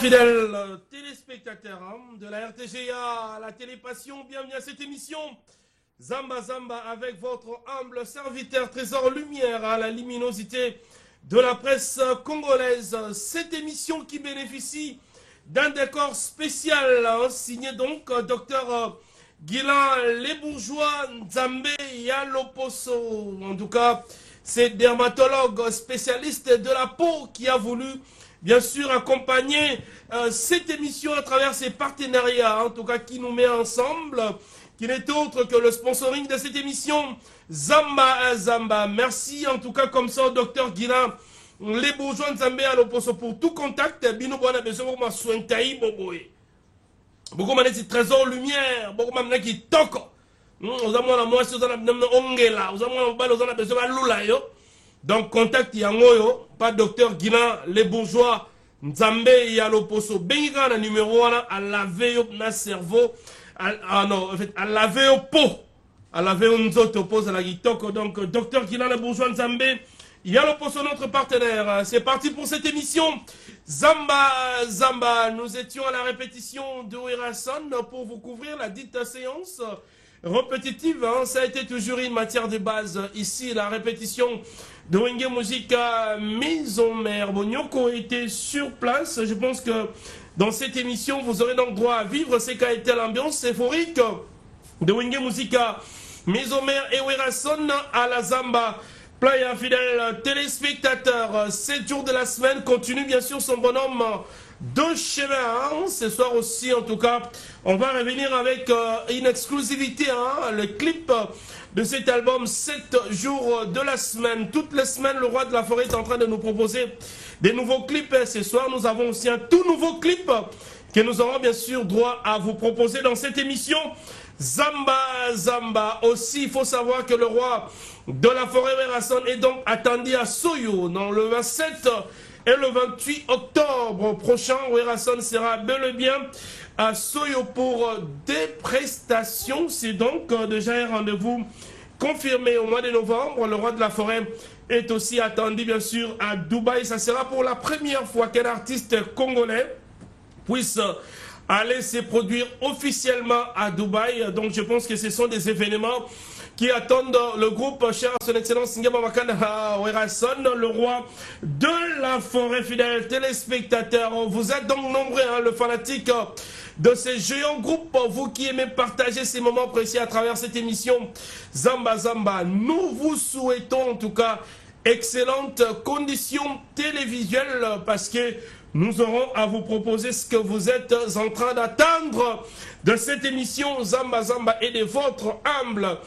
Fidèles téléspectateurs de la RTGA, la Télépassion, bienvenue à cette émission Zamba Zamba avec votre humble serviteur Trésor Lumière à la luminosité de la presse congolaise. Cette émission qui bénéficie d'un décor spécial signé donc Dr Guilain Les Bourgeois Nzambe Yaloposo. En tout cas, c'est dermatologue spécialiste de la peau qui a voulu bien sûr accompagner cette émission à travers ses partenariats, en tout cas qui nous met ensemble, qui n'est autre que le sponsoring de cette émission Zamba Zamba. Merci en tout cas comme ça au docteur Guilain Les Bourgeois Nzambe à l'opposo pour tout contact. Bino bona besoin ma soin taï boboé. Beaucoup maneti Trésor Lumière, beaucoup maneti toko. Vous avez la moitié aux ongela, vous avez besoin de lula yo. Donc, contact yangoyo, pas docteur Guilain Les Bourgeois, Nzambe Yaloposo. Benga na numéro 1 à laver yo na cerveau, non, en fait, à laver au pot, à laver un autre pose à la guitoko. Donc, docteur Guilain Les Bourgeois, Nzambe Yaloposo, notre partenaire. C'est parti pour cette émission. Zamba Zamba, nous étions à la répétition de Werason pour vous couvrir la dite séance répétitive, hein. Ça a été toujours une matière de base. Ici, la répétition de Wenge Musica Maison Mère. Bonyoko était sur place. Je pense que dans cette émission, vous aurez donc droit à vivre ce qu'a été l'ambiance euphorique de Wenge Musica Maison Mère et Werason à la Zamba. Playa fidèles téléspectateurs, 7 jours de la semaine continue bien sûr son bonhomme de chemin. Hein. Ce soir aussi, en tout cas, on va revenir avec une exclusivité, hein, le clip de cet album 7 jours de la semaine. Toutes les semaines, le roi de la forêt est en train de nous proposer des nouveaux clips. Et ce soir, nous avons aussi un tout nouveau clip que nous aurons bien sûr droit à vous proposer dans cette émission Zamba Zamba. Aussi, il faut savoir que le roi de la forêt Werason est donc attendu à Soyo dans le 27 et le 28 octobre prochain. Werason sera bel et bien à Soyo pour des prestations. C'est donc déjà un rendez-vous confirmé au mois de novembre. Le roi de la forêt est aussi attendu bien sûr à Dubaï. Ça sera pour la première fois qu'un artiste congolais puisse aller se produire officiellement à Dubaï. Donc je pense que ce sont des événements qui attendent le groupe cher à son excellence Ngema Makanda Werason, le roi de la forêt. Fidèles téléspectateurs, vous êtes donc nombreux, hein, le fanatique de ces géants groupes, vous qui aimez partager ces moments précis à travers cette émission Zamba Zamba. Nous vous souhaitons en tout cas excellentes conditions télévisuelles parce que nous aurons à vous proposer ce que vous êtes en train d'attendre de cette émission Zamba Zamba et de votre humble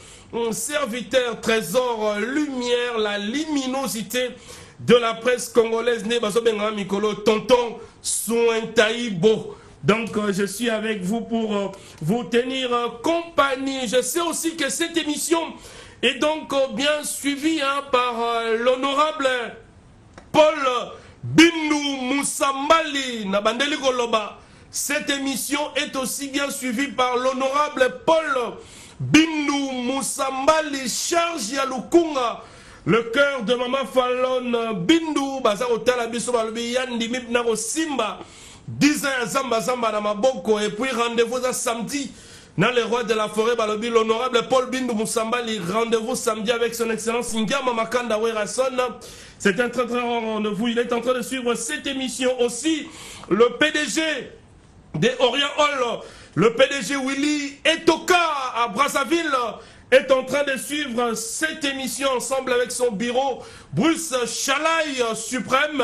serviteur Trésor Lumière, la luminosité de la presse congolaise. Mikolo Tonton Sointaïbo. Donc je suis avec vous pour vous tenir compagnie. Je sais aussi que cette émission est donc bien suivie, hein, par l'honorable Paul Bindu Moussambali Nabandeli Goloba. Cette émission est aussi bien suivie par l'honorable Paul Bindu Moussambali Charge Yalukunga, le cœur de Maman Fallon Bindu Bazaro Talabiso Balbi Yandi Mibnaro Simba 10 ans à Zamba Zamba na Maboko. Et puis rendez-vous à samedi dans les rois de la forêt Balobi, l'honorable Paul Bindu Moussambali. Rendez-vous samedi avec son excellence Ngama Makanda Werason. C'est un très très grand rendez-vous. Il est en train de suivre cette émission aussi. Le PDG des Orient Hall, le PDG Willy Etoka à Brazzaville, est en train de suivre cette émission ensemble avec son bureau Bruce Chalaï Suprême.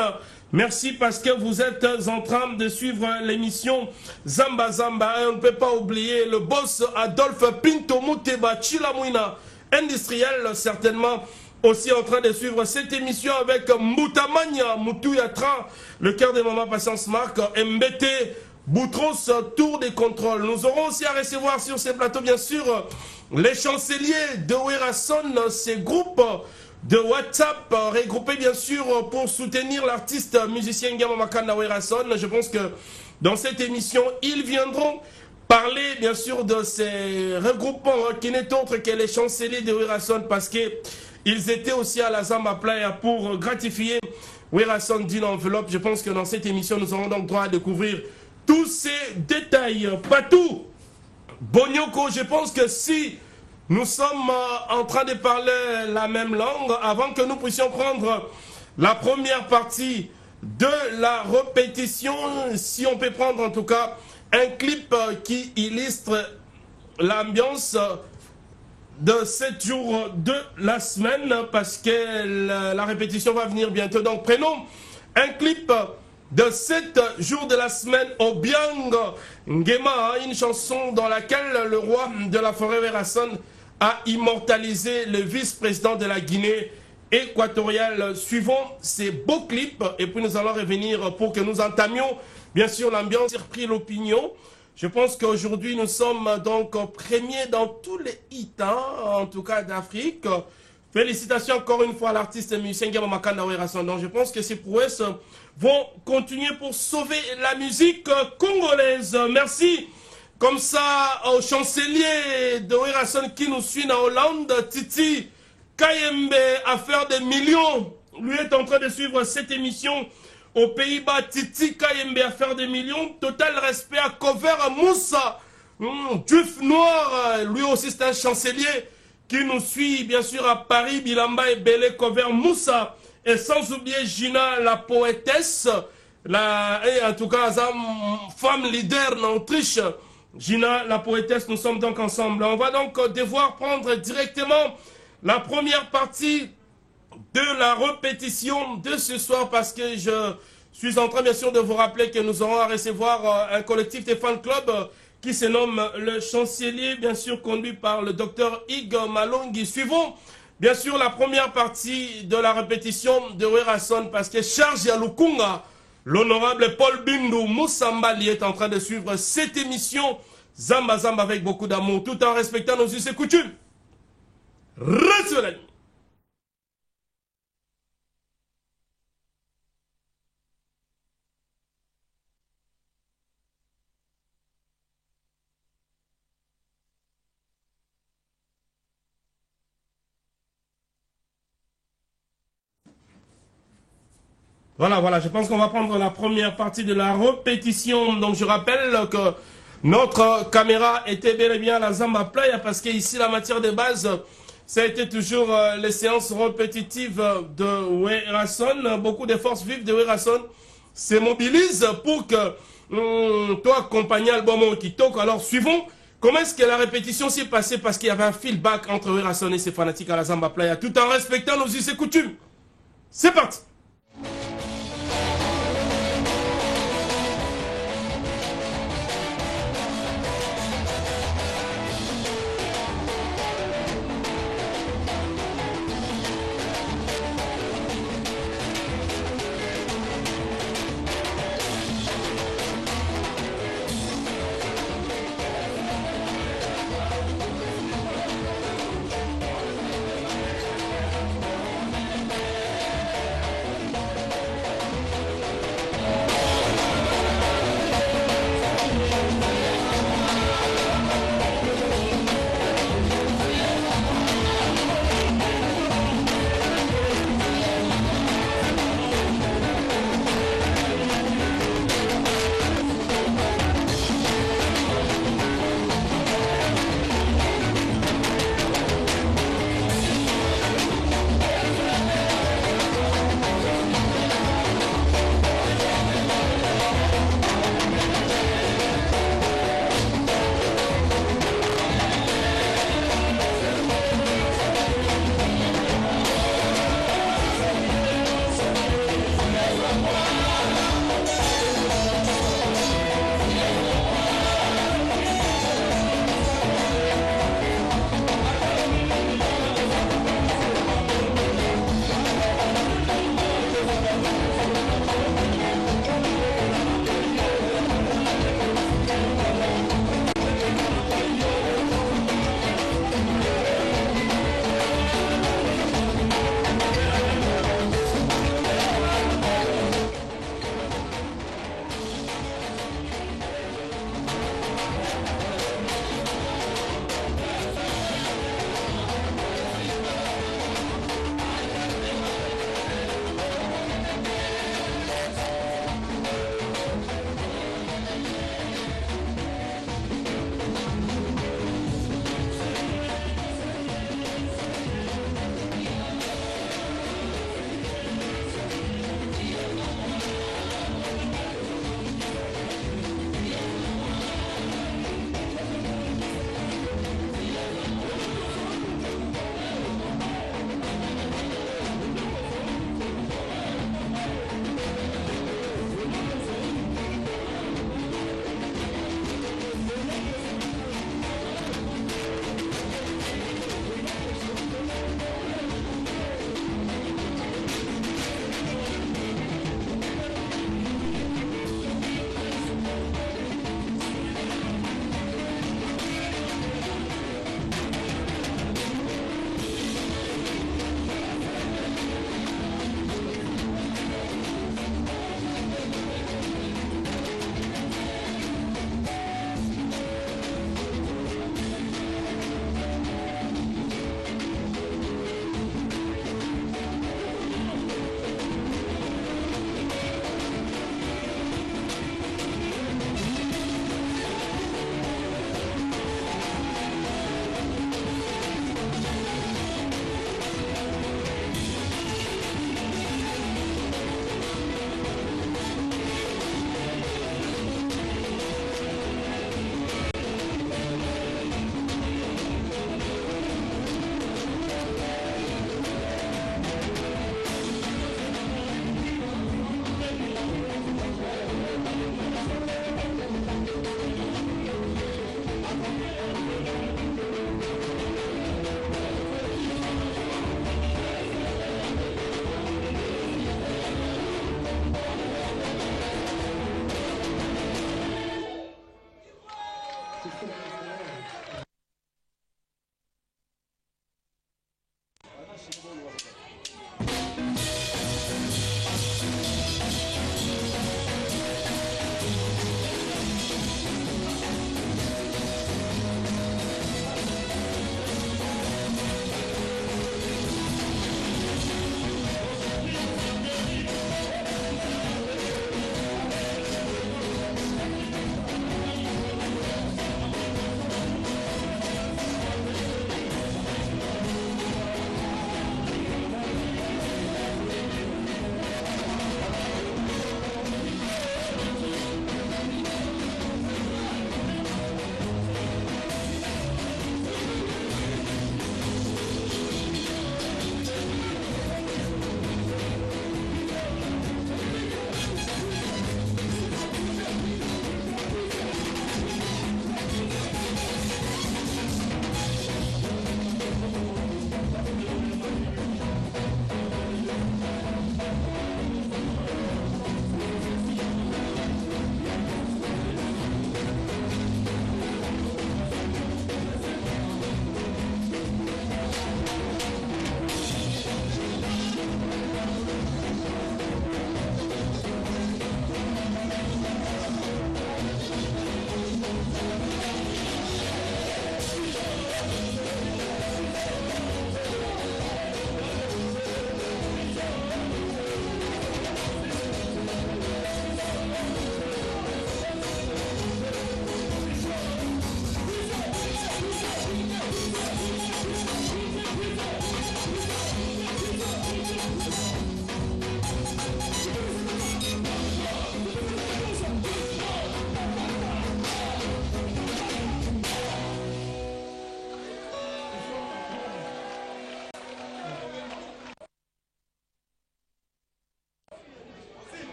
Merci parce que vous êtes en train de suivre l'émission Zamba Zamba. Et on ne peut pas oublier le boss Adolphe Pinto Muteba Chilamouina, industriel certainement, aussi en train de suivre cette émission avec Moutamania Moutouiatra, le cœur des mamans Patience Marc, MBT Boutros, tour des contrôles. Nous aurons aussi à recevoir sur ces plateaux, bien sûr, les chanceliers de Werason, ces groupes de WhatsApp regroupés, bien sûr, pour soutenir l'artiste musicien Ngama Makanda Werason. Je pense que dans cette émission, ils viendront parler, bien sûr, de ces regroupements qui n'est autre que les chanceliers de Werason parce qu'ils étaient aussi à la Zamba Playa pour gratifier Werason d'une enveloppe. Je pense que dans cette émission, nous aurons donc droit à découvrir tous ces détails. Patou, Bonyoko, je pense que si nous sommes en train de parler la même langue, avant que nous puissions prendre la première partie de la répétition, si on peut prendre en tout cas un clip qui illustre l'ambiance de 7 jours de la semaine, parce que la répétition va venir bientôt. Donc prenons un clip de 7 jours de la semaine, Obiang Ngema, une chanson dans laquelle le roi de la forêt Werason a immortalisé le vice-président de la Guinée équatoriale. Suivons ces beaux clips et puis nous allons revenir pour que nous entamions bien sûr l'ambiance, surpris l'opinion. Je pense qu'aujourd'hui nous sommes donc premiers dans tous les hits, hein, en tout cas d'Afrique. Félicitations encore une fois à l'artiste musicien Ngema Makanda Werason. Donc je pense que ces prouesses vont continuer pour sauver la musique congolaise. Merci comme ça au chancelier de Werason qui nous suit en Hollande, Titi Kayembe, affaire des millions. Lui est en train de suivre cette émission aux Pays-Bas. Titi Kayembe, affaire des millions. Total respect à Cover Moussa, Juif Noir. Lui aussi c'est un chancelier qui nous suit bien sûr à Paris, Bilamba et Belé, Cover Moussa. Et sans oublier Gina, la poétesse, et en tout cas, femme leader en Autriche. Gina, la poétesse, nous sommes donc ensemble. On va donc devoir prendre directement la première partie de la répétition de ce soir, parce que je suis en train bien sûr de vous rappeler que nous aurons à recevoir un collectif de fan club qui se nomme le Chancelier, bien sûr conduit par le docteur Ig Malongi. Suivons bien sûr la première partie de la répétition de Werason, parce que Charles Yalukunga, l'honorable Paul Bindu Moussambali est en train de suivre cette émission Zamba Zamba avec beaucoup d'amour, tout en respectant nos us et coutumes. Reste la nuit. Voilà, je pense qu'on va prendre la première partie de la répétition. Donc je rappelle que notre caméra était bel et bien à la Zamba Playa, parce qu'ici la matière de base, ça a été toujours les séances répétitives de Werason. Beaucoup de forces vives de Werason se mobilisent pour que toi accompagner l'album qui toque. Alors suivons comment est-ce que la répétition s'est passée, parce qu'il y avait un feedback entre Werason et ses fanatiques à la Zamba Playa, tout en respectant nos us et coutumes. C'est parti.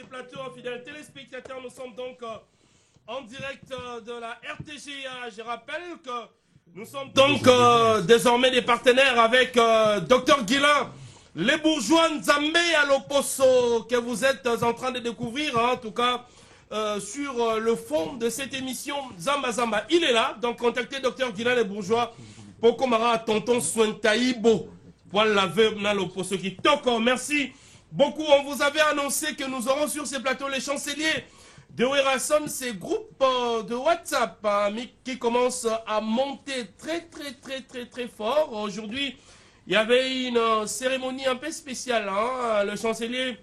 plateau, fidèles téléspectateurs. Nous sommes donc en direct de la RTGA. Je rappelle que nous sommes donc désormais des partenaires avec Dr Guilain, les bourgeois Nzambe à l'Oposo, que vous êtes en train de découvrir, hein, en tout cas sur le fond de cette émission Zamba Zamba. Il est là, donc contactez Dr Guilain, les bourgeois, pour Komara, tonton Sointaïbo, pour laver l'Oposo qui toko. Merci beaucoup. On vous avait annoncé que nous aurons sur ces plateaux les chanceliers de Werason, ces groupes de WhatsApp qui commencent à monter très fort. Aujourd'hui, il y avait une cérémonie un peu spéciale. Hein. Le chancelier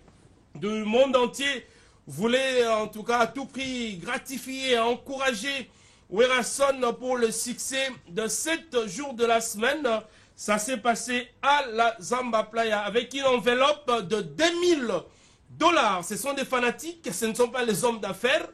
du monde entier voulait en tout cas à tout prix gratifier, encourager Werason pour le succès de 7 jours de la semaine. Ça s'est passé à la Zamba Playa avec une enveloppe de 2000 $. Ce sont des fanatiques, ce ne sont pas les hommes d'affaires.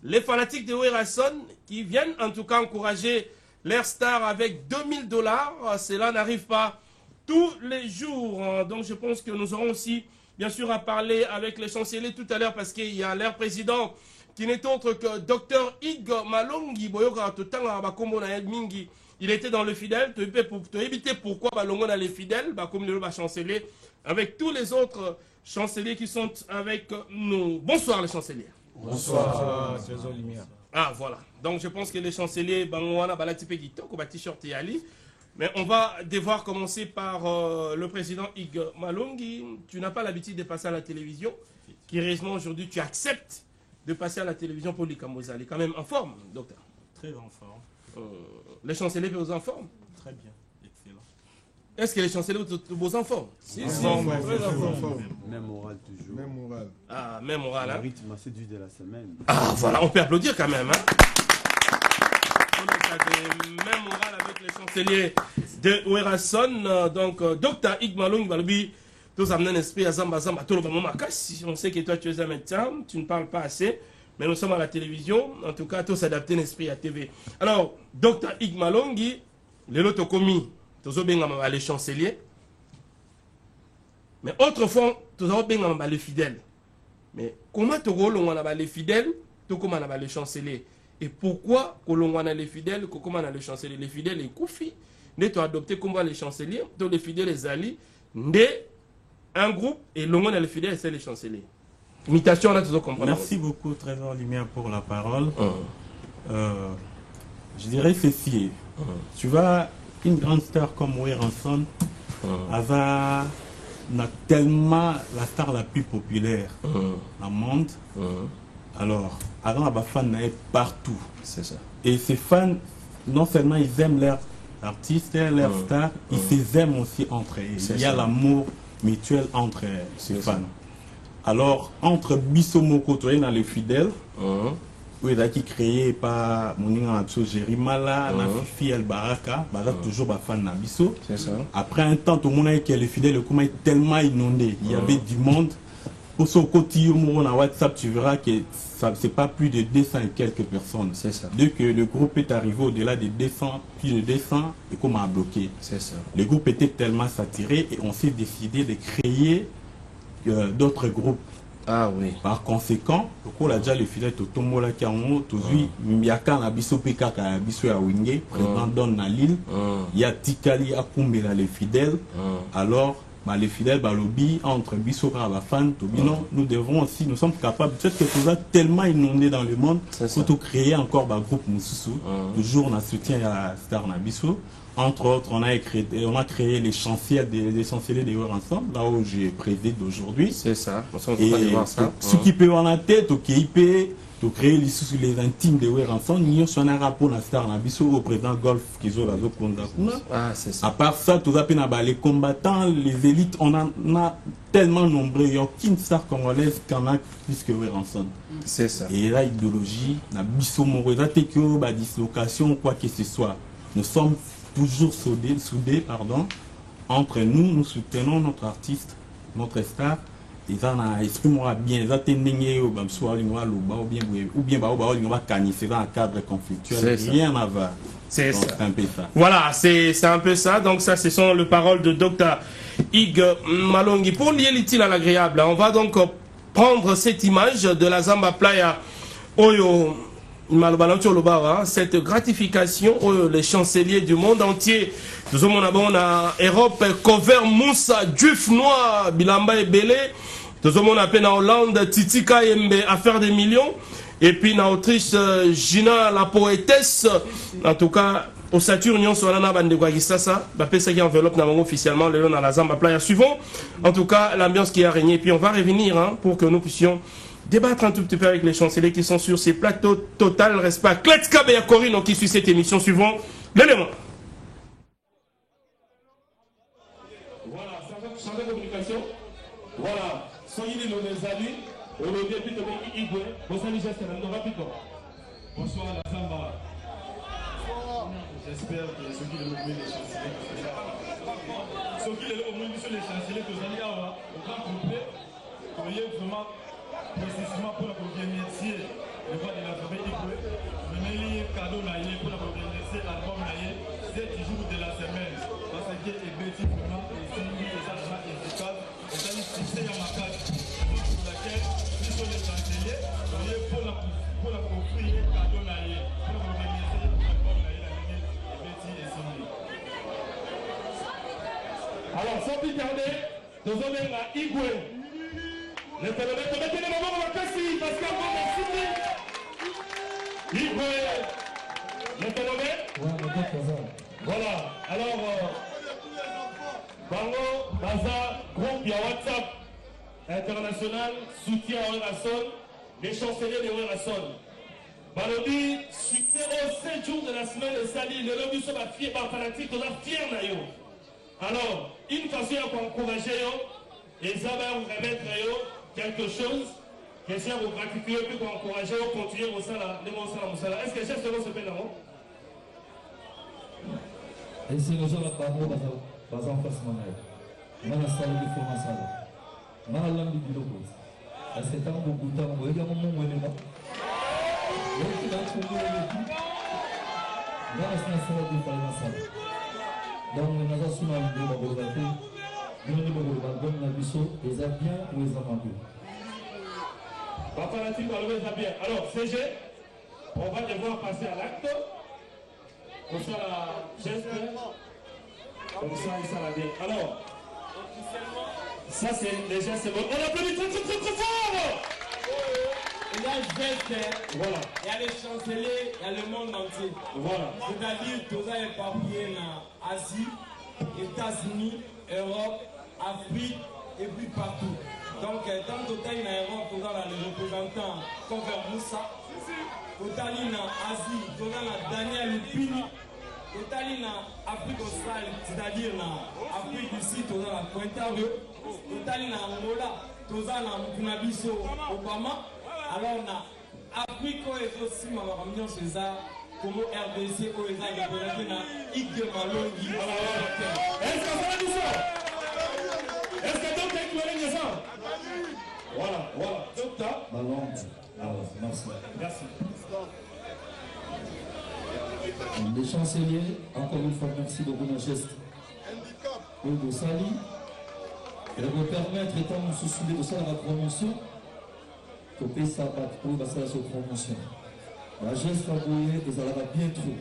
Les fanatiques de Werason qui viennent en tout cas encourager leur star avec 2000 $. Cela n'arrive pas tous les jours. Donc je pense que nous aurons aussi bien sûr à parler avec les chanceliers tout à l'heure parce qu'il y a leur président qui n'est autre que Dr Ig Malongi. Il était dans le fidèle, pour éviter pourquoi Balongo dans les fidèles, comme le chancelier, avec tous les autres chanceliers qui sont avec nous. Bonsoir les chanceliers. Bonsoir. Ah voilà, donc je pense que les chanceliers, t-shirt et Ali. Mais on va devoir commencer par le président Ig Malongi. Tu n'as pas l'habitude de passer à la télévision. Curieusement aujourd'hui tu acceptes de passer à la télévision pour l'Ikamboza. Il est quand même en forme, docteur. Très en forme. Les chanceliers vous en forme? Très bien, excellent. Est-ce que les chanceliers vous en forme? Si, Même moral toujours. Même moral. Ah, même moral. Le Hein? rythme assez dur de la semaine. Ah, voilà, on peut applaudir quand même. Hein? Même moral avec les chanceliers de Werason. Donc, Dr Ig Malongi Balbi, tous amener un esprit à Zamba Zamba. On sait que toi tu es un médecin, tu ne parles pas assez. Mais nous sommes à la télévision, en tout cas, tous adapter l'esprit à TV. Alors, Dr Ig Malongi, les loto commis, tous les chanceliers. Mais autrefois, tous les fidèles. Mais comment tu as les fidèles, tu comment on a les chanceliers? Et pourquoi on a les fidèles, comment on a les chanceliers? Les fidèles, les koufis, tu as adopté comment les chanceliers, tous les fidèles, les alliés, un groupe, et l'on a les fidèles, c'est les chanceliers. Imitation, on a toujours compris. Merci beaucoup, Trésor Lumière, pour la parole. Je dirais ceci. Tu vois, une grande star comme Werason, Ava n'a tellement la star la plus populaire dans le monde. Alors, avant, les fans est partout. C'est ça. Et ces fans, non seulement ils aiment leurs artistes, leurs stars, ils s'aiment aussi entre eux. Il y a l'amour mutuel entre ces fans. Alors, entre Bisso Mokoto et les fidèles, qui créé par Moninga Atso Jerimala, Nafifi El Baraka, toujours fan na Bisso. Après un temps, tout le monde a que les fidèles est tellement inondé. Il y avait du monde. Pour ce côté, on a WhatsApp, tu verras que c'est pas plus de 200 et quelques personnes. C'est ça. Dès que le groupe est arrivé au-delà de 200, plus de 200, et comment a bloqué. C'est ça. Le groupe était tellement saturé et on s'est décidé de créer d'autres groupes. Ah oui. Par conséquent, on a déjà le filet de Tomola Kiango, Tozui, Miaka na biso Peka ka biso ya Wingé, président Don na Lille, il y a Tikali Akumbela les fidèles. Alors, les fidèles, lobby entre biso et fan, nous devons aussi, nous sommes capables, peut-être que nous sommes tellement inondés dans le monde, pour créer encore un groupe Moussou, toujours on a soutien à Star Nabiso. Entre autres, on a créé les chanceliers des Werason, là où j'ai présidé d'aujourd'hui. C'est ça. Et ce qui peut en la tête, qui peut créer les intimes de Werason, nous sommes un rapport à Star Nabiso au président Golf Kizo Lazo Kondakuna. Ah, c'est ça. À part ça, tout ça, les combattants, les élites, on en a tellement nombreux. Il n'y a aucune star congolaise qui en a plus que Werason. C'est ça. Et là, idéologie, Nabiso Morosa, dislocation, quoi que ce soit. Nous sommes toujours soudés, entre nous, nous soutenons notre artiste, notre star, et ça n'a esprit bien, ça t'enneigné ou bien c'est dans un cadre conflictuel, rien à voir. C'est ça. Un peu ça. Voilà, c'est un peu ça. Donc ça, ce sont les paroles de Dr Ig Malongi. Pour lier l'utile à l'agréable, on va donc prendre cette image de la Zamba Playa Oyo cette gratification les chanceliers du monde entier. Nous sommes en Europe, cover Moussa, Duf Noir, Bilamba et Belé. Nous sommes en Hollande, Titika Yembe, affaire des millions. Et puis en Autriche, Gina la poétesse. En tout cas, au Saturne, on a un bande de Guagisasa. Ça qui enveloppe officiellement le long dans la Zamba Playa. Suivons en tout cas l'ambiance qui a régné. Et puis on va revenir pour que nous puissions débattre un tout petit peu avec les chanceliers qui sont sur ces plateaux. Total respect. Kletska Beya Corino qui suit cette émission. Suivant l'élément. Voilà, ça va communication. Voilà, soyez les amis. Aujourd'hui, puis Igwe. Bonsoir, les gestes, bonsoir, la Zamba. J'espère que ceux qui le remettent les chanceliers. Ceux qui le remettent les chanceliers, que vous allez avoir au grand complet. Vous voyez vraiment. Précisément pour remercier le voix de la famille Igwe, je mets les cadeaux pour remercier l'album 7 jours de la semaine. Parce que les bêtises vraiment, et c'est une efficace, et ça nous succès à ma case. Pour laquelle, nous sommes les chanceliers, pour la offrir les cadeaux pour remercier l'album les bêtises et signé. Alors, sans plus tarder, nous avons la Igwe. Le phénomène, mettez les moments à Kassi, parce qu'on va citer. Le phénomène. Voilà. Alors, Bango, Baza, groupe, il y a WhatsApp international, soutien à Orasson, les chanceliers de Orasson. Balobi, succès au 7 jours de la semaine de Sali, le lobby sur la fière, par fanatique, on a fier naïo. Alors, une façon pour encourager, et ça va vous remettre quelque chose, que ça vous gratifier, puis pour encourager, continuer au sala, est-ce que j'ai ce mot se fait là-haut? Et c'est le jour de la parole, par exemple, face à moi. Je vais installer des formations. Je vais aller dans le bureau. C'est un beaucoup de temps. Je vais aller dans le bureau. Je vais aller dans le bureau. Je vais installer des formations. Donc, nous avons su la vidéo de la vie. Nous avons l'album dans le bureau. Les avions ou les amants. Alors, CG, on va devoir passer à l'acte. Comme ça, la geste. Comme ça, ça va bien. Alors, ça, c'est les gestes. On applaudit très, très, très, très fort! Il y a le geste, voilà. Il y a les chanceliers, il y a le monde entier. Voilà. C'est-à-dire que vous avez éparpillé en Asie, États-Unis, Europe, Afrique et puis partout. Donc, dans Total en Europe, vous avez les représentants comme Moussa. Total en Asie, vous avez Daniel Lupini. Total en Afrique australe, c'est-à-dire en Afrique du Sud, vous avez la Pointario. Total en Angola, vous avez la Munabiso Obama. Alors, en Afrique, vous avez aussi ma réunion chez ça. Comme RDC, vous avez représenté Igwe Malongi. Est-ce que ça va du ça? Est-ce que donc tu as ça? Voilà, voilà. Docteur. Ballon. Merci. Merci. Les chanceliers, encore une fois, merci de vos gestes. De Sali. Et de vous permettre, étant nous soucier de ça dans la promotion, que paye sa batte pour passer à cette promotion. La geste favorée, et ça va bien trop.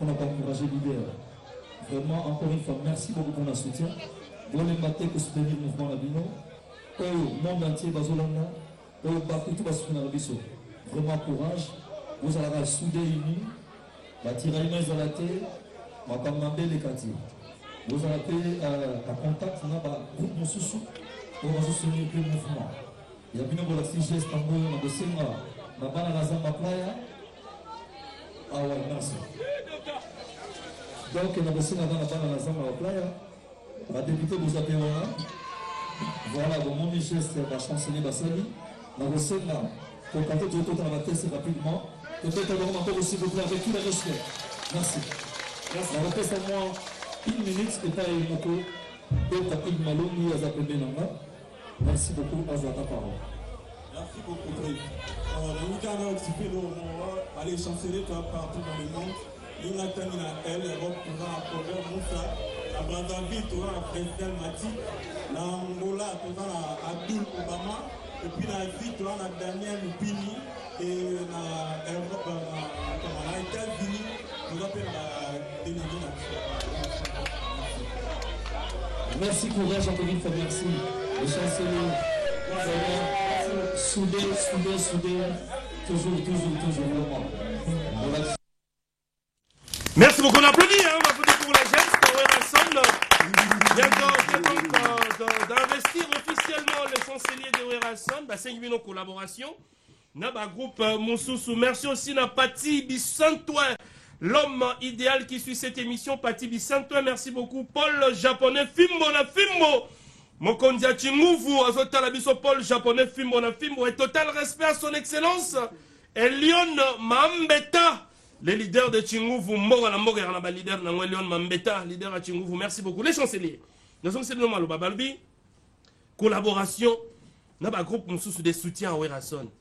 On n'a pas encouragé l'idée. Vraiment, encore une fois, merci beaucoup pour le soutien. Vous les mater que soutenir le mouvement Labino. Le monde entier, Bazolana. Tout va se faire vraiment courage. Vous allez souder unis. La tiraille dans la tête. Ma camambé les quartiers. Vous allez appeler à contact. On a un groupe de sous pour soutenir le mouvement. Il y a bien un geste en haut. On a des signes. On a pas la Zamba Playa. Ah ouais, merci. Donc, on a des signes dans la Zamba Playa. La députée vous appelle voilà, donc mon geste va chancelier Bassali. La recette là, pour quand tu retournes dans la tête rapidement, peut-être encore aussi vous plaît avec tout le respect. Merci. Merci. La repèse à moi 1 minute, et pas une moto. Donc, à Igwe Malongi, à Zapébé Nanga. Merci beaucoup, à ta parole. Merci beaucoup, Brief. Le week-end a occupé le moment, aller chanceler partout dans le monde. Il y a elle, Europe, pour un projet Moussa. La Brazzaville, pour un président Mati. La Angola, pour un Abdul Obama. Et puis la vie, tu as Daniel Pini et na Europe, aux États-Unis, nous appelons la déléguée. Merci, courage, encore une fois, merci. Le chancelier, soudé, toujours, vraiment. Merci beaucoup, on applaudit, hein, on applaudit pour la geste, Werason. Bientôt d'investir officiellement le chancelier de Werason, 5 000 en collaboration. Naba groupe Moussoussou. Merci aussi à Pati Bissantouin, l'homme idéal qui suit cette émission. Pati Bissantouin, merci beaucoup. Paul Japonais, Fimbo na Fimbo. Mokondia Chinguvu, Azotala Biso Paul Japonais, Fimbo na Fimbo. Et total respect à son excellence, Elion Mambeta. Les leaders de Chinguvu, leader Elion Mambeta, leader à Chinguvu. Merci beaucoup. Les chanceliers. Nous sommes le Malo Babalbi. Collaboration. Naba groupe Moussoussou de soutien à Werason.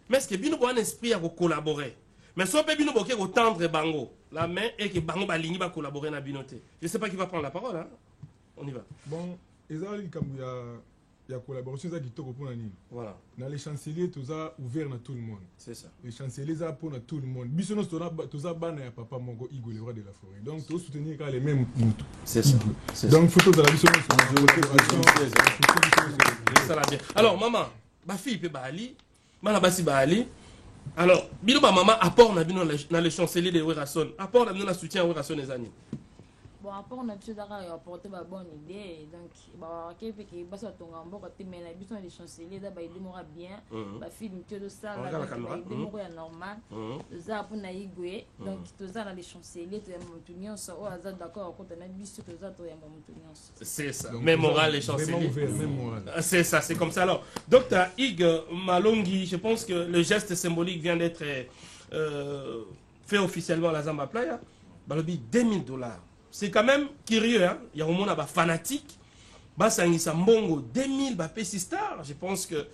Mais est-ce que nous avons un esprit à collaborer? Mais si on peut nous tendre Bango, la main et que Bango va collaborer dans la binoté. Je ne sais pas qui va prendre la parole. Hein? On y va. Bon, il y a collaboration qui est pour nous. Voilà. Dans les chanceliers, tout ça ouvert à tout le monde. C'est ça. Les chanceliers, ça pour tout le monde. Bisous, tout ça, ban à papa Mongo, Igo, les rois de la forêt. Donc, tout soutenir les mêmes. C'est ça. Donc, photo de la mission. Alors, maman, ma fille peut aller. Malabasi Baali. Alors, Bilo maman apport dans le chancelier de Werason. Apport dans le soutien à Werason des années. Bon, apport on a apporté une bonne idée. Donc, il y a des chanceliers, il bien. La fille de ça, il est normal. Ça pour naïgoué. Donc, tout ça dans les chanceliers, tu es d'accord, quand on a vu ce que tu as c'est ça. Même moral, les chanceliers. C'est ça, c'est comme ça. Alors, Dr. Ig Malongi, je pense que le geste symbolique vient d'être fait officiellement à la Zamba Playa. Balobi, $2000. C'est quand même curieux, hein? Il y a un monde fanatique. Basangisa Mbongo, 2000 stars. Je pense que,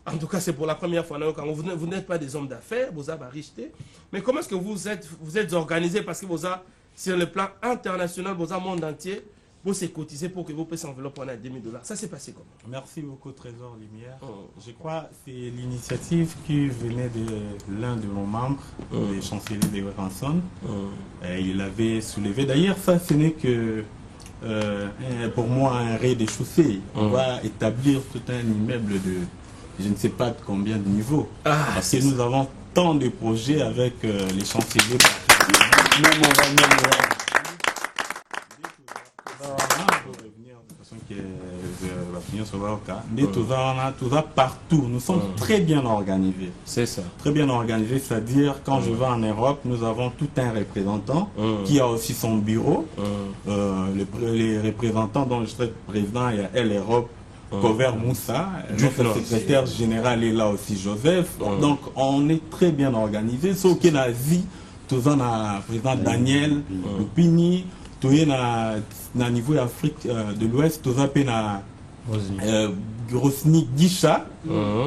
en tout cas, c'est pour la première fois. Quand vous n'êtes pas des hommes d'affaires, vous avez richeté. Mais comment est-ce que vous êtes organisé? Parce que vous avez, sur le plan international, vous avez le monde entier, vous êtes cotisé pour que vous puissiez envelopper à $2000. Ça s'est passé comment? Merci beaucoup, Trésor Lumière. Je crois que c'est l'initiative qui venait de l'un de nos membres, le chancelier de Werason. Il l'avait soulevé. D'ailleurs, ça, ce n'est que pour moi un rez-de-chaussée. On va établir tout un immeuble de je ne sais pas de combien de niveaux. Parce que nous avons tant de projets avec les chanceliers. Tout ça partout, nous sommes très bien organisés. C'est ça. Très bien organisés, c'est-à-dire quand je vais en Europe, nous avons tout un représentant qui a aussi son bureau. Les représentants dont je suis président, il y a L'Europe, Cover Moussa, notre secrétaire général est là aussi, Joseph. Donc on est très bien organisé. Sauf qu'il y a tout ça, le président Daniel, le Pini, tout y a na niveau Afrique de l'Ouest, tout ça na Grosnik Gisha,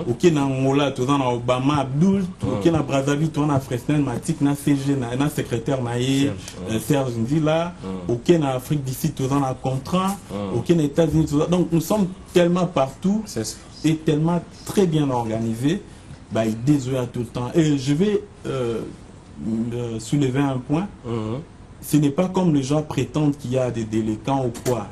ok na Angola, tout ça na Obama Abdul, ok na Brazzaville, tout na Fresnel Matik, na CG, na secrétaire naïe Serge Ndila, ok na Afrique d'ici, tout ça na Contrat, ok na États-Unis, tout ça. Donc nous sommes tellement partout et tellement très bien organisés, bah il désolé tout le temps. Et je vais soulever un point. Ce n'est pas comme les gens prétendent qu'il y a des délinquants ou quoi.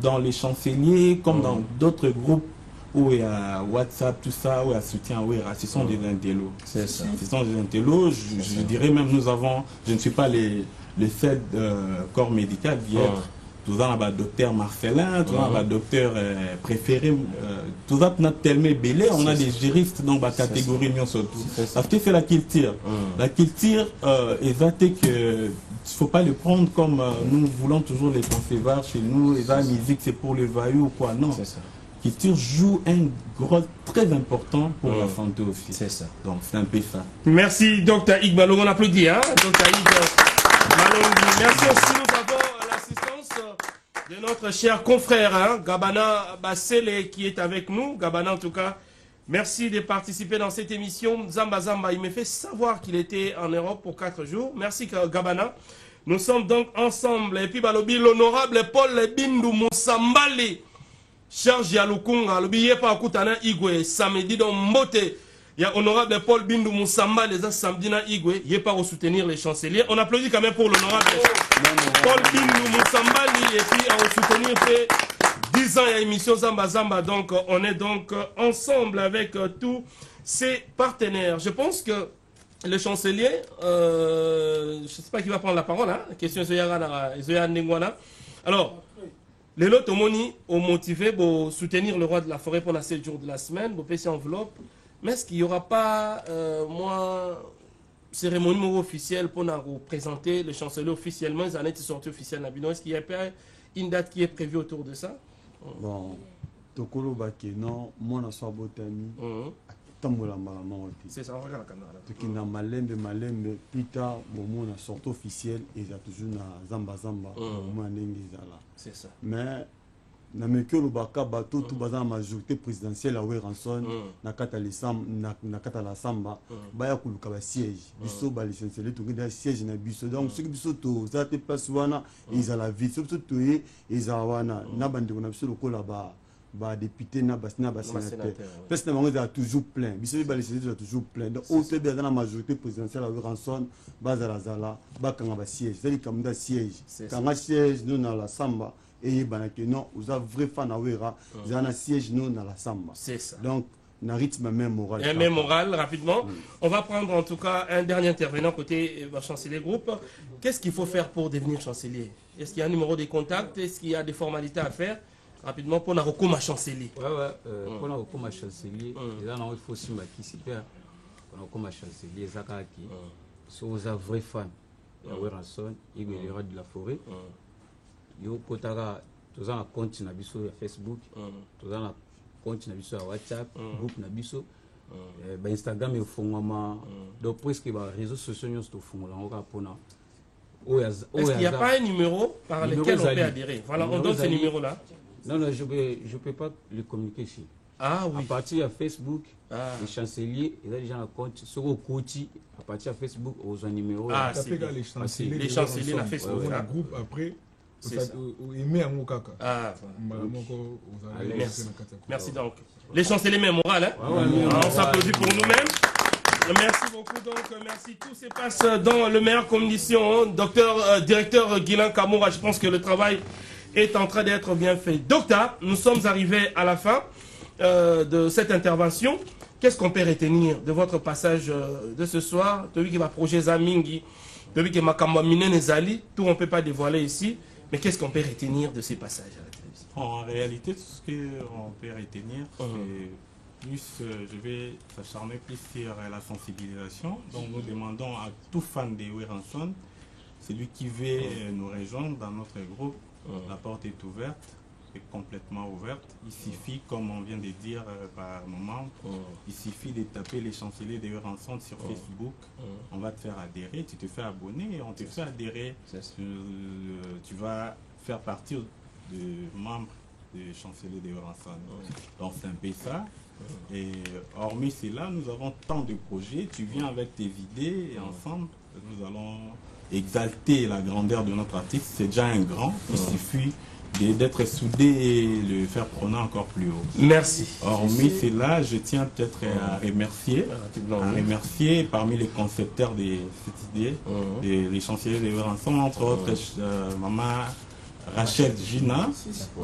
Dans les chanceliers, comme dans d'autres groupes où il y a WhatsApp, tout ça, où il y a soutien, ce sont des intellos. C'est ça. Ce sont des intellos. Je dirais même, nous avons, je ne suis pas le seul corps médical d'y être. Tout ça, on a le docteur Marcelin, tout ça, on a le docteur préféré, tout ça, on a tellement belé, on a des juristes dans la catégorie, surtout. Parce que c'est la culture. La culture, exacte que il ne faut pas le prendre comme nous voulons toujours les concevoir chez nous, et la musique c'est pour le vaillou ou quoi. Non. La culture joue un rôle très important pour la santé aussi. C'est ça. Donc c'est un peu ça. Merci Dr. Ig Malongi, on applaudit. Hein? Dr. Ig Malongi. Merci aussi, nous avons l'assistance de notre cher confrère, hein, Gabana Bassele, qui est avec nous. Gabana en tout cas. Merci de participer dans cette émission. Zamba Zamba, il m'a fait savoir qu'il était en Europe pour 4 jours. Merci Gabana. Nous sommes donc ensemble. Et puis Balobi, l'honorable Paul Bindu Moussambali. Charge ya Lukunga, le billet pas Koutana Igwe, samedi dans Mbote. Il y a honorable Paul Bindou Moussamba, les samedi dans Igwe, il est pas au soutenir les chanceliers. On applaudit quand même pour l'honorable Paul Bindou Moussamba, et puis à soutenir fait 10 ans à émission Zamba Zamba. Donc on est donc ensemble avec tous ces partenaires. Je pense que le chancelier, je ne sais pas qui va prendre la parole, hein? Question Zoya Nengwana. Alors, les lots ont motivé pour soutenir le roi de la forêt pendant 7 jours de la semaine, pour payer enveloppe. Mais est-ce qu'il n'y aura pas, cérémonie officielle pour nous présenter le chancelier officiellement, les années de sortie officielle Nabino? Est-ce qu'il y a pas une date qui est prévue autour de ça? Bon, Tokolo Bakeno, mon assoir botani, tambola malamoti. C'est ça, on regarde la caméra. Tukina malembe, pita, mon sortie officielle, et il y a toujours na Zamba Zamba, mon là. C'est ça. Mais, na mekyo lobaka bato tout bazan majorité présidentielle à Weranson na kata la samba baya kuluka ba siège biso ba licencié tout ngi siège na biso donc ce biso to za te place wana ils a la vie surtout to ils a wana na bande ko na biso lokola ba député na sénateur parce que na toujours plein biso ba licencié toujours plein donc au te bien dans la majorité présidentielle à Weranson bazala ba kanga ba siège c'est comme da siège kanga siège nous na la samba. Et non, vous avez vrai fan à Wera, vous avez un siège nous dans la samba. C'est ça. Donc, un rythme même moral. Un même moral, rapidement. On va prendre en tout cas un dernier intervenant côté chancelier groupe. Qu'est-ce qu'il faut faire pour devenir chancelier? Est-ce qu'il y a un numéro de contact? Est-ce qu'il y a des formalités à faire? Rapidement, pour nous comme chancelier. Ouais, pour nous comme chancelier, il faut aussi qui super. Pour nous comme chancelier, Zakaki. Si vous avez vrai fan, il y a Weranson, il y a de la forêt. Yo kotaka toza na compte na biso ya Facebook, toza na compte na biso ya WhatsApp, groupe na biso, ba Instagram e fongama, donc presque ba réseaux sociaux nyonso to fongola ngoka pona. Est-ce qu'il n'y a pas un numéro par lequel on peut adhérer? Voilà, on donne ce numéro-là. Non, je peux pas le communiquer ici. Ah oui. À partir de Facebook, les chanceliers, ils ont déjà un compte sur le côté. À partir de Facebook, ils ont un numéro. Ah, c'est les chanceliers na Facebook. On a un groupe après. Merci donc. Les chanceliers mémorables, hein? On s'applaudit pour nous-mêmes. Merci beaucoup donc, merci. Tout se passe dans les meilleures conditions. Directeur Guilain Kamoura, je pense que le travail est en train d'être bien fait. Docteur, nous sommes arrivés à la fin de cette intervention. Qu'est-ce qu'on peut retenir de votre passage de ce soir? Celui qui va projet Zamingi, celui qui m'a Kamamine Nezali, tout on ne peut pas dévoiler ici. Mais qu'est-ce qu'on peut retenir de ces passages à la télévision? En réalité, tout ce qu'on peut retenir, c'est plus, je vais s'acharner plus sur la sensibilisation. Donc nous demandons à tout fan de Weranson, celui qui veut nous rejoindre dans notre groupe, la porte est ouverte, est complètement ouverte. Il suffit, comme on vient de dire par moment, il suffit de taper les chanceliers de Weranson sur Facebook. On va te faire adhérer, tu te fais abonner et on te fait adhérer. Tu vas faire partie de membres des chanceliers de Weranson. Donc c'est un peu ça. Et hormis cela, nous avons tant de projets. Tu viens avec tes idées et ensemble, nous allons exalter la grandeur de notre artiste. C'est déjà un grand. Il suffit d'être soudé et le faire prôner encore plus haut. Merci. Hormis cela, je tiens peut-être à remercier parmi les concepteurs de cette idée, les chanceliers de Weranson, entre autres maman Rachel Gina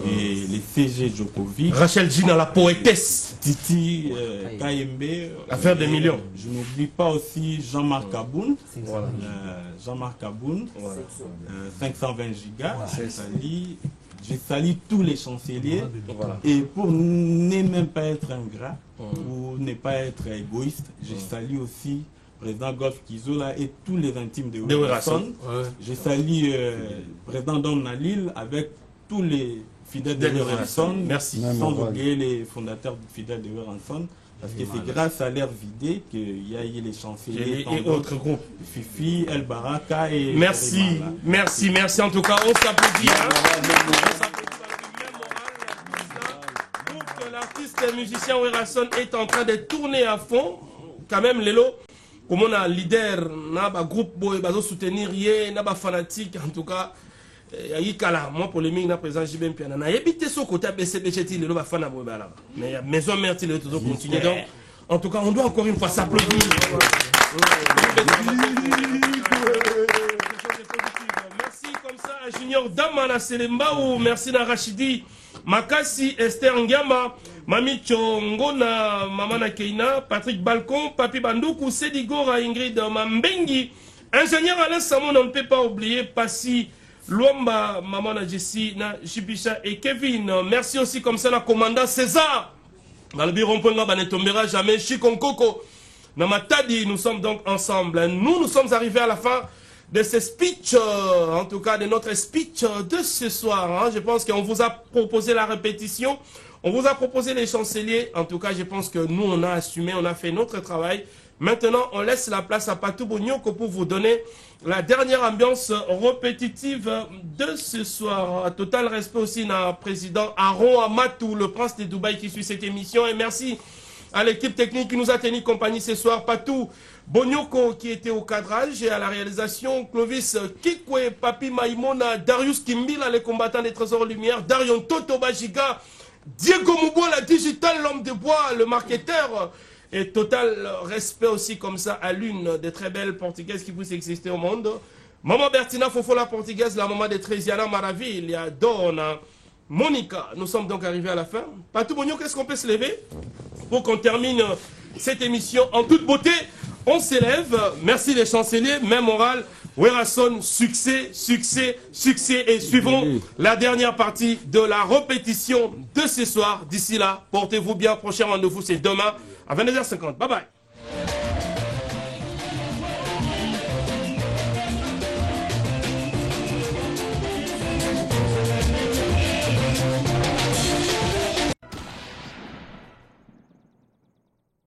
et les CG Djokovic. Rachel Gina, la poétesse. Titi KMB. Affaire des millions. Je n'oublie pas aussi Jean-Marc Aboun. Jean-Marc Aboun. 520 gigas. Je salue tous les chanceliers et pour ne même pas être ingrat ou ne pas être égoïste, je salue aussi président Golf Kizola et tous les intimes de Weranson. Je salue président Dom Nalil avec tous les fidèles de Weranson. Merci. Sans oublier les fondateurs fidèles de Weranson. Parce que c'est grâce à l'air vidé qu'il y a eu les chanceliers et autres groupes. Fifi, El Baraka et... Merci, merci en tout cas. On s'applaudit. L'artiste et musicien Weranson est en train de tourner à fond. Quand même, Lelo, comme on a un leader, on a un groupe qui va soutenir, on a un fanatique, en tout cas. Yikala, moi polémique na président JB Mpiana. Na yebite so côté BCBCT le va faire na boibala. Mais maison mère il est toujours continuer donc. En tout cas, on doit encore une fois s'applaudir. Merci comme ça à Junior Damana Selembaou, merci na Rachidi Makasi, Esther Ngama, Mami Chongona, Mamana Keina, Patrick Balcon, Papi Bandoukou, Sedigora, Ingrid Mambengi, ingénieur Alain Samon, on ne peut pas oublier Passi Luamba, Mamana Jessie, na Jibisha et Kevin. Merci aussi comme ça la commandant César. Dans le bureau, on ne tombera jamais. Chikonkoko, Namatadi, nous sommes donc ensemble. Nous sommes arrivés à la fin de ce speech, en tout cas de notre speech de ce soir. Hein. Je pense qu'on vous a proposé la répétition, on vous a proposé les chanceliers. En tout cas, je pense que nous, on a assumé, on a fait notre travail. Maintenant, on laisse la place à Patou Bonyoko pour vous donner la dernière ambiance répétitive de ce soir. Total respect aussi à président Aaron Amatou, le prince de Dubaï qui suit cette émission. Et merci à l'équipe technique qui nous a tenu compagnie ce soir. Patou Bonyoko qui était au cadrage et à la réalisation. Clovis Kikwe, Papi Maïmona, Darius Kimbila, les combattants des Trésors Lumière, Darion Toto Bajiga, Diego Mubo, la digital, l'homme de bois, le marketeur. Et total respect aussi comme ça à l'une des très belles portugaises qui puisse exister au monde. Maman Bertina Fofo la portugaise, la maman de Trésiana Maravilles, il y a Donna, Monica. Nous sommes donc arrivés à la fin. Patou Bonyoko, qu'est-ce qu'on peut se lever pour qu'on termine cette émission en toute beauté? On s'élève. Merci les chanceliers. Même morale. Werason, succès, succès, succès. Et suivons la dernière partie de la répétition de ce soir. D'ici là, portez-vous bien. Prochain rendez-vous, c'est demain à 22h50. Bye bye.